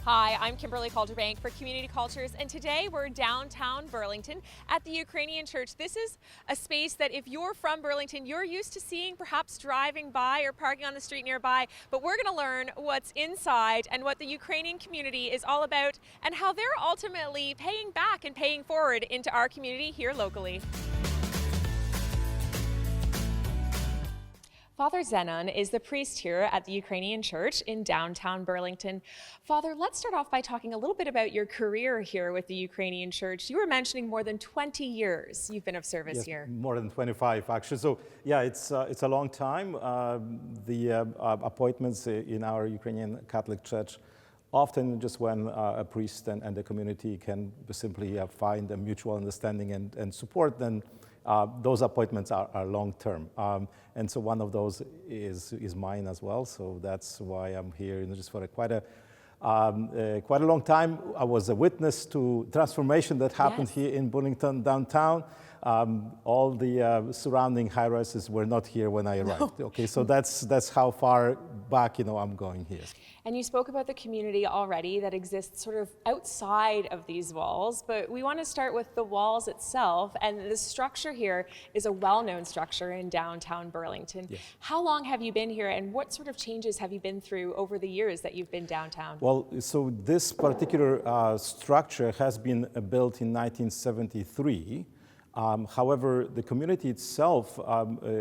Hi, I'm Kimberly Calderbank for Community Cultures, and today we're downtown Burlington at the Ukrainian Church. This is a space that if you're from Burlington, you're used to seeing perhaps driving by or parking on the street nearby, but we're going to learn what's inside and what the Ukrainian community is all about and how they're ultimately paying back and paying forward into our community here locally. Father Zenon is the priest here at the Ukrainian Church in downtown Burlington. Father, let's start off by talking a little bit about your career here with the Ukrainian Church. You were mentioning more than 20 years you've been of service here. More than 25 actually. So yeah, it's a long time. The appointments in our Ukrainian Catholic Church often just when a priest and the community can simply find a mutual understanding and support, then those appointments are long-term. And so one of those is mine as well. So that's why I'm here just for quite a long time. I was a witness to transformation that happened here in Burlington downtown. All the surrounding high-rises were not here when I arrived. No. Okay, so that's how far back I'm going here. And you spoke about the community already that exists sort of outside of these walls, but we want to start with the walls itself. And the structure here is a well-known structure in downtown Burlington. Yes. How long have you been here, and what sort of changes have you been through over the years that you've been downtown? Well, so this particular structure has been built in 1973. However, the community itself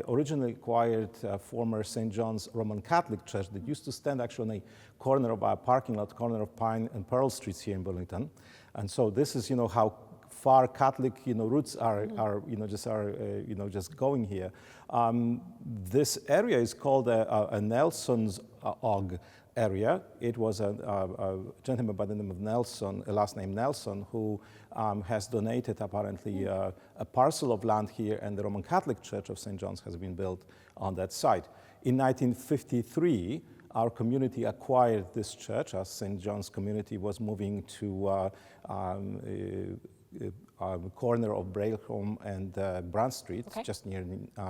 originally acquired former St. John's Roman Catholic Church that used to stand actually on a corner of our parking lot, corner of Pine and Pearl Streets here in Burlington. And so this is, how far Catholic, roots are just going here. This area is called a Nelson's Og area. It was a gentleman by the name of Nelson, a last name Nelson, who has donated apparently a parcel of land here, and the Roman Catholic Church of St. John's has been built on that site. In 1953, our community acquired this church as St. John's community was moving to corner of Brailholm and Brand Street, just near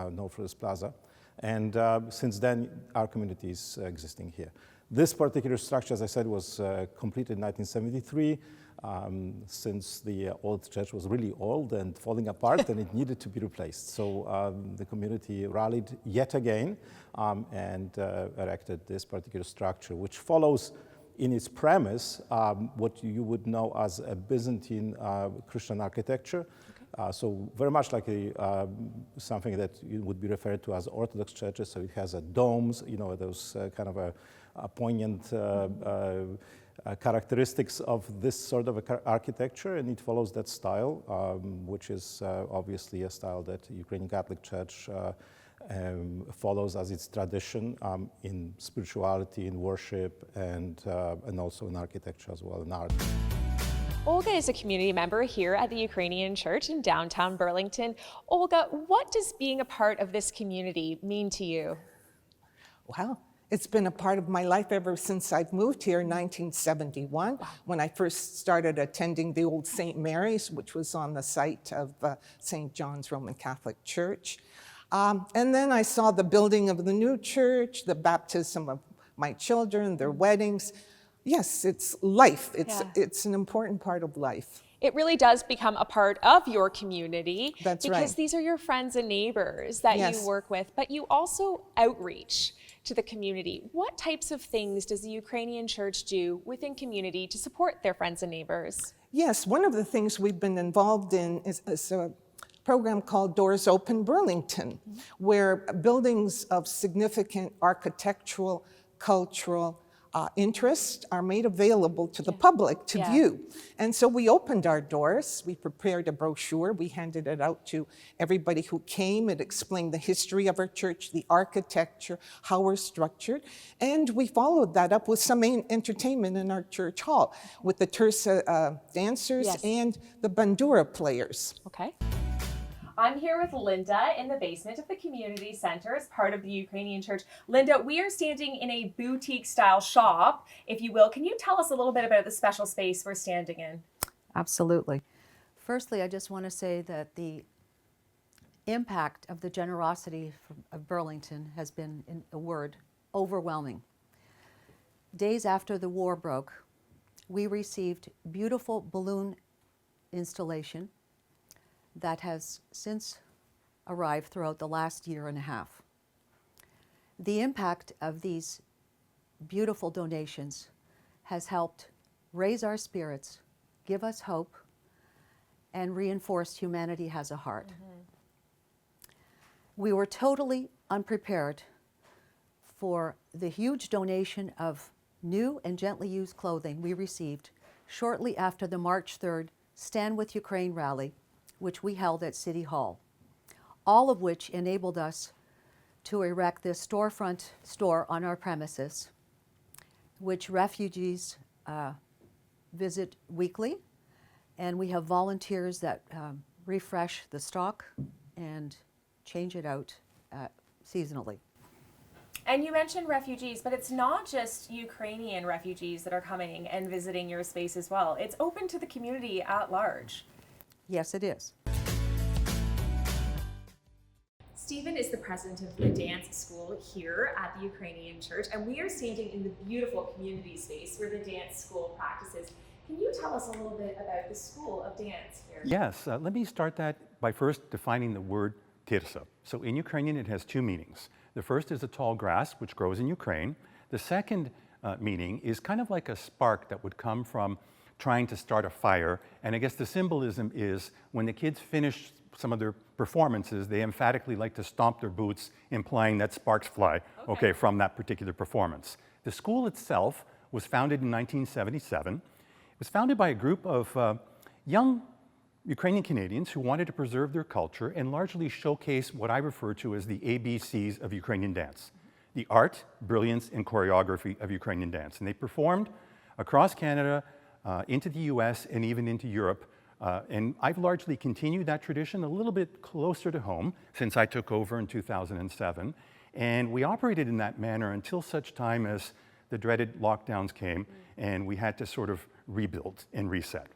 Northwest Plaza. And since then, our community is existing here. This particular structure, as I said, was completed in 1973. Since the old church was really old and falling apart, and it needed to be replaced. So the community rallied yet again and erected this particular structure, which follows in its premise what you would know as a Byzantine Christian architecture. So very much like something that would be referred to as Orthodox churches. So it has domes, those kind of poignant characteristics of this sort of architecture, and it follows that style, which is obviously a style that the Ukrainian Catholic Church follows as its tradition in spirituality, in worship, and also in architecture as well, in art. Olga is a community member here at the Ukrainian Church in downtown Burlington. Olga, what does being a part of this community mean to you? Well, it's been a part of my life ever since I've moved here in 1971, when I first started attending the old St. Mary's, which was on the site of St. John's Roman Catholic Church. And then I saw the building of the new church, the baptism of my children, their weddings. Yes, it's life. It's an important part of life. It really does become a part of your community. That's right. Because these are your friends and neighbors that you work with, but you also outreach to the community. What types of things does the Ukrainian Church do within community to support their friends and neighbors? Yes, one of the things we've been involved in is a program called Doors Open Burlington, where buildings of significant architectural, cultural interest are made available to the public to view. And so we opened our doors, we prepared a brochure, we handed it out to everybody who came. It explained the history of our church, the architecture, how we're structured, and we followed that up with some entertainment in our church hall with the Tersa dancers and the bandura players. Okay. I'm here with Linda in the basement of the community center as part of the Ukrainian Church. Linda, we are standing in a boutique style shop, if you will. Can you tell us a little bit about the special space we're standing in? Absolutely. Firstly, I just want to say that the impact of the generosity of Burlington has been, in a word, overwhelming. Days after the war broke, we received beautiful balloon installation that has since arrived throughout the last year and a half. The impact of these beautiful donations has helped raise our spirits, give us hope, and reinforce humanity has a heart. Mm-hmm. We were totally unprepared for the huge donation of new and gently used clothing we received shortly after the March 3rd Stand With Ukraine rally, which we held at City Hall, all of which enabled us to erect this storefront store on our premises, which refugees visit weekly, and we have volunteers that refresh the stock and change it out seasonally. And you mentioned refugees, but it's not just Ukrainian refugees that are coming and visiting your space as well. It's open to the community at large. Yes, it is. Stephen is the president of the dance school here at the Ukrainian Church, and we are standing in the beautiful community space where the dance school practices. Can you tell us a little bit about the School of Dance here? Yes, let me start that by first defining the word tirsa. So in Ukrainian it has two meanings. The first is a tall grass, which grows in Ukraine. The second meaning is kind of like a spark that would come from trying to start a fire. And I guess the symbolism is when the kids finish some of their performances, they emphatically like to stomp their boots, implying that sparks fly, okay, from that particular performance. The school itself was founded in 1977. It was founded by a group of young Ukrainian Canadians who wanted to preserve their culture and largely showcase what I refer to as the ABCs of Ukrainian dance: the art, brilliance, and choreography of Ukrainian dance. And they performed across Canada, into the US, and even into Europe. And I've largely continued that tradition a little bit closer to home since I took over in 2007. And we operated in that manner until such time as the dreaded lockdowns came and we had to sort of rebuild and reset.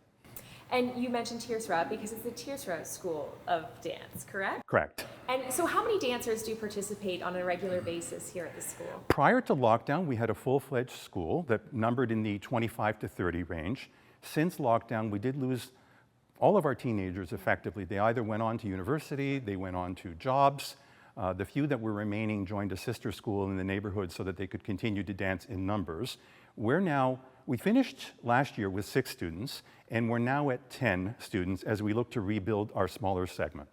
And you mentioned Tirsra because it's the Tirsra School of Dance, correct? Correct. And so how many dancers do participate on a regular basis here at the school? Prior to lockdown, we had a full-fledged school that numbered in the 25 to 30 range. Since lockdown, we did lose all of our teenagers effectively. They either went on to university, they went on to jobs. The few that were remaining joined a sister school in the neighborhood so that they could continue to dance in numbers. We finished last year with 6 students, and we're now at 10 students as we look to rebuild our smaller segment.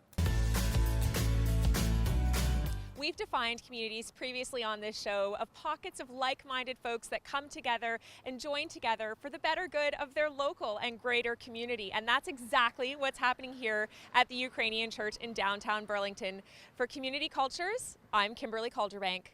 We've defined communities previously on this show of pockets of like-minded folks that come together and join together for the better good of their local and greater community. And that's exactly what's happening here at the Ukrainian Church in downtown Burlington. For Community Cultures, I'm Kimberly Calderbank.